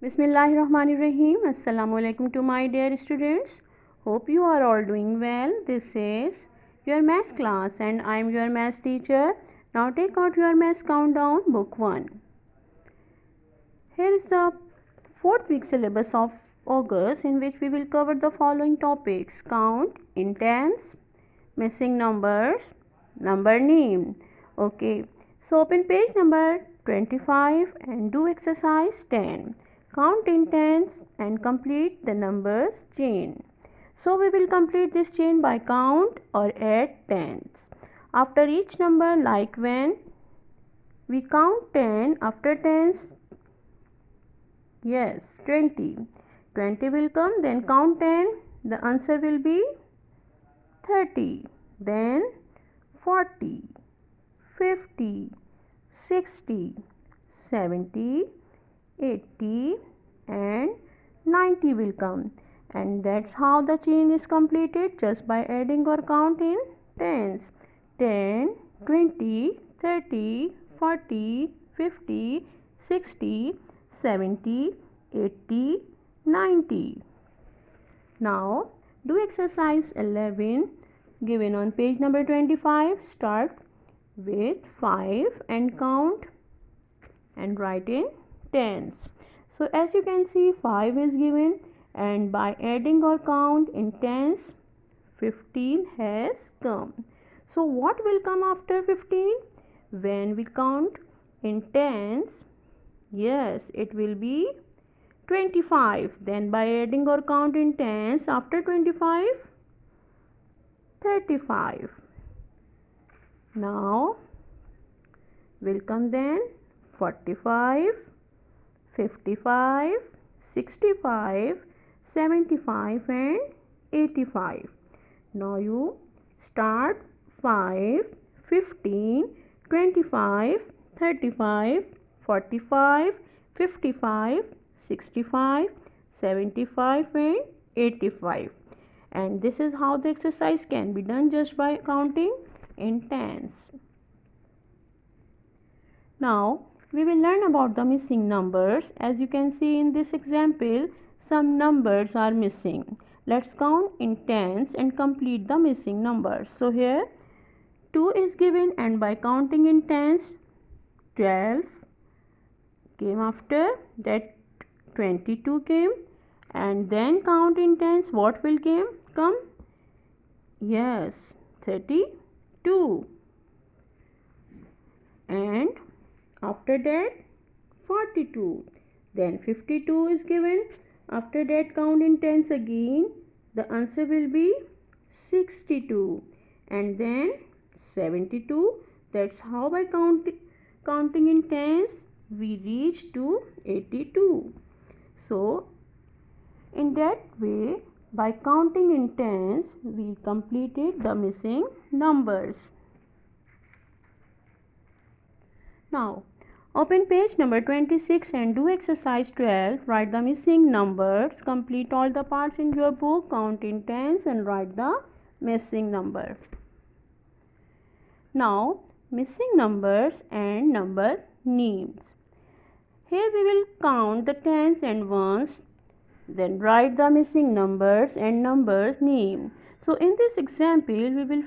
Bismillahirrahmanirrahim. Assalamualaikum to my dear students. Hope you are all doing well. This is your maths class and I am your maths teacher. Now take out your maths countdown book 1. Here is the 4th week syllabus of August in which we will cover the following topics: count, intents, missing numbers, number name. Okay. So open page number 25 and do exercise 10. Count in tens and complete the numbers chain. So we will complete this chain by count or add tens. After each number, like when we count 10, after tens, yes, 20. 20 will come, then count 10, the answer will be 30. Then 40, 50, 60, 70, 80 and 90 will come, and that's how the chain is completed, just by adding or counting tens. 10, 20, 30, 40, 50, 60, 70, 80, 90. Now do exercise 11 given on page number 25. Start with 5 and count and write in tens. So as you can see, 5 is given, and by adding or count in tens, 15 has come. So what will come after 15? When we count in tens, yes, it will be 25. Then by adding or count in tens, after 25, 35. Now will come then 45, 55, 65, 75 and 85. Now you start 5, 15, 25, 35, 45, 55, 65, 75 and 85. And this is how the exercise can be done, just by counting in tens. Now we will learn about the missing numbers. As you can see in this example, some numbers are missing. Let's count in tens and complete the missing numbers. So here 2 is given, and by counting in tens, 12 came, after that 22 came, and then count in tens, what will come? Yes, 32. And after that 42. Then 52 is given. After that count in tens again, the answer will be 62. And then 72. That's how by counting in tens we reach to 82. So in that way, by counting in tens, we completed the missing numbers. Now open page number 26 and do exercise 12. Write the missing numbers. Complete all the parts in your book. Count in tens and write the missing number. Now missing numbers and number names. Here we will count the tens and ones, then write the missing numbers and numbers name. So in this example, we will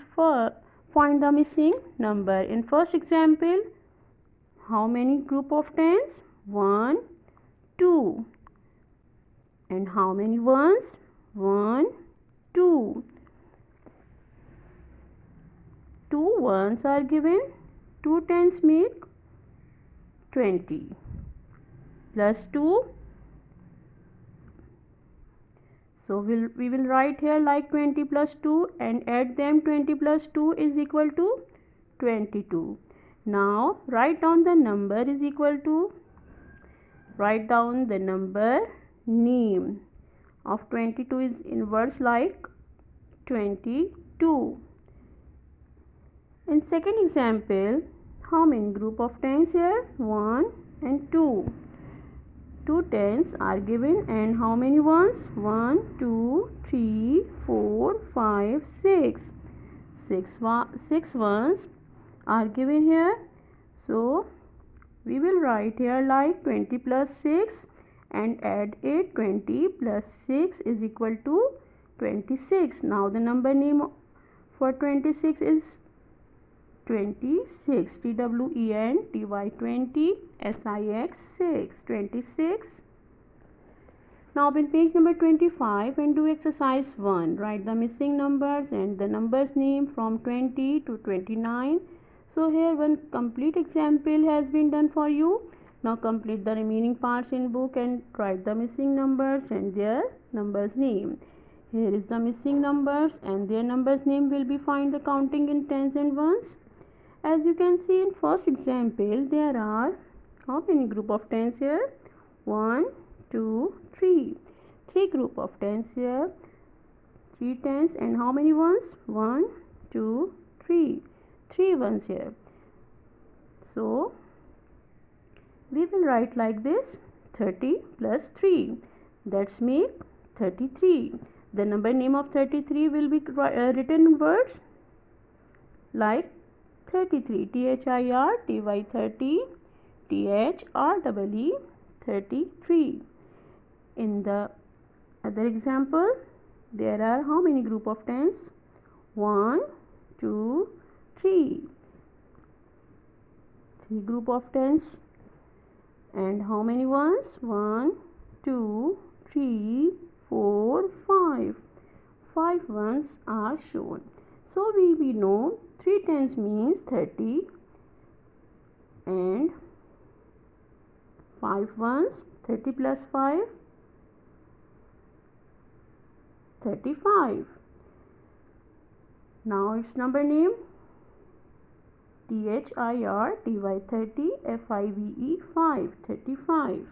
find the missing number. In first example, how many group of tens? 1, 2. And how many ones? 1, 2. 2 ones are given. 2 tens make 20. Plus 2. So we will write here like 20 plus 2 and add them. 20 plus 2 is equal to 22. Now write down the number is equal to, write down the number name of 22 is in words like 22. In second example, how many group of tens here? 1 and 2. 2 tens are given, and how many ones? 1, 2, 3, 4, 5, 6. 6 ones are given here. So we will write here like 20 plus 6 and add it. 20 plus 6 is equal to 26. Now the number name for 26 is 26. TWENTY 20 SIX 6 26. Now open page number 25 and do exercise 1. Write the missing numbers and the numbers name from 20 to 29. So here one complete example has been done for you. Now complete the remaining parts in book and write the missing numbers and their numbers name. Here is the missing numbers and their numbers name will be find the counting in tens and ones. As you can see in first example, there are how many group of tens here? 1, 2, 3. 3 group of tens here. 3 tens and how many ones? 1, 2, 3. 3 ones here. So we will write like this: 30 plus 3. That's make 33. The number name of 33 will be written in words like 33. THIRTY 30. THREE 33. In the other example, there are how many group of tens? 1, 2, 3. 3 group of tens. And how many ones? 1, 2, 3, 4, 5. 5 ones are shown. So we know 3 tens means 30 and 5 ones, 30 plus 5, 35. Now its number name THIRTY 30 FIVE 5 35.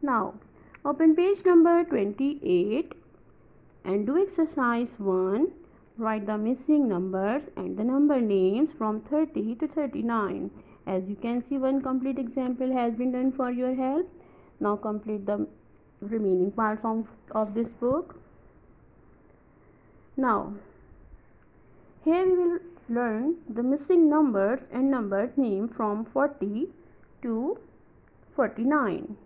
Now open page number 28 and do exercise 1. Write the missing numbers and the number names from 30 to 39. As you can see, one complete example has been done for your help. Now complete the remaining parts of this book. Now here we will learn the missing numbers and number name from 40 to 49.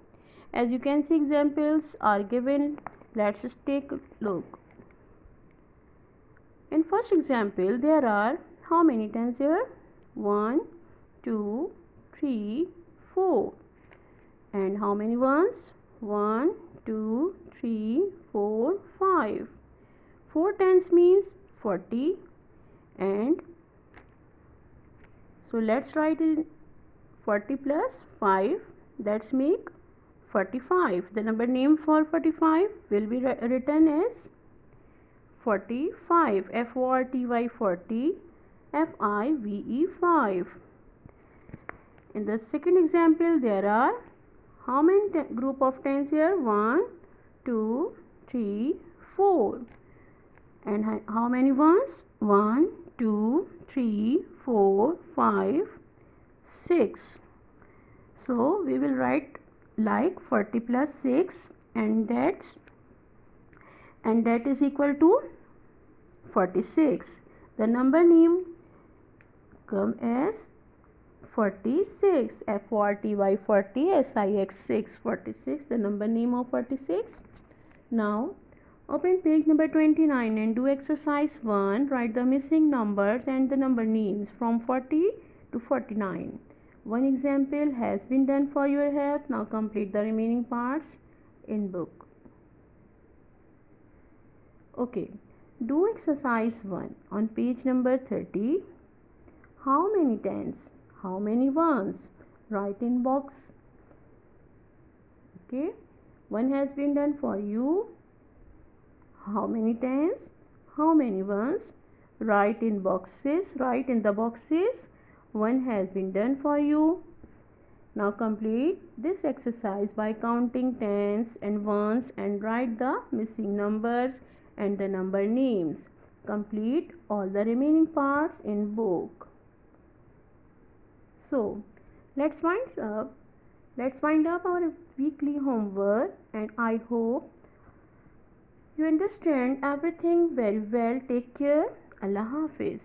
As you can see, examples are given. Let's just take a look. In first example, there are how many tens here? 1, 2, 3, 4. And how many ones? 1, 2, 3, 4, 5. 4 tens means 40. And so let's write in 40 plus 5. That's make 45. The number name for 45 will be written as 45. FORTY 40 FIVE 5. In the second example, there are how many group of tens here? 1, 2, 3, 4. And how many ones? 1, 2, 3, 4, 5, 6. So we will write like 40 plus 6 and that is equal to 46. The number name come as 46. FORTY 40 SIX 6 46. The number name of 46. Now open page number 29 and do exercise 1. Write the missing numbers and the number names from 40 to 49. One example has been done for your help. Now complete the remaining parts in book. Okay, do exercise 1 on page number 30. How many tens? How many ones? Write in box. Okay, one has been done for you. How many tens? How many ones? Write in boxes. Write in the boxes. One has been done for you. Now complete this exercise by counting tens and ones and write the missing numbers and the number names. Complete all the remaining parts in book. So let's wind up our weekly homework, and I hope you understand everything very well. Take care. Allah Hafiz.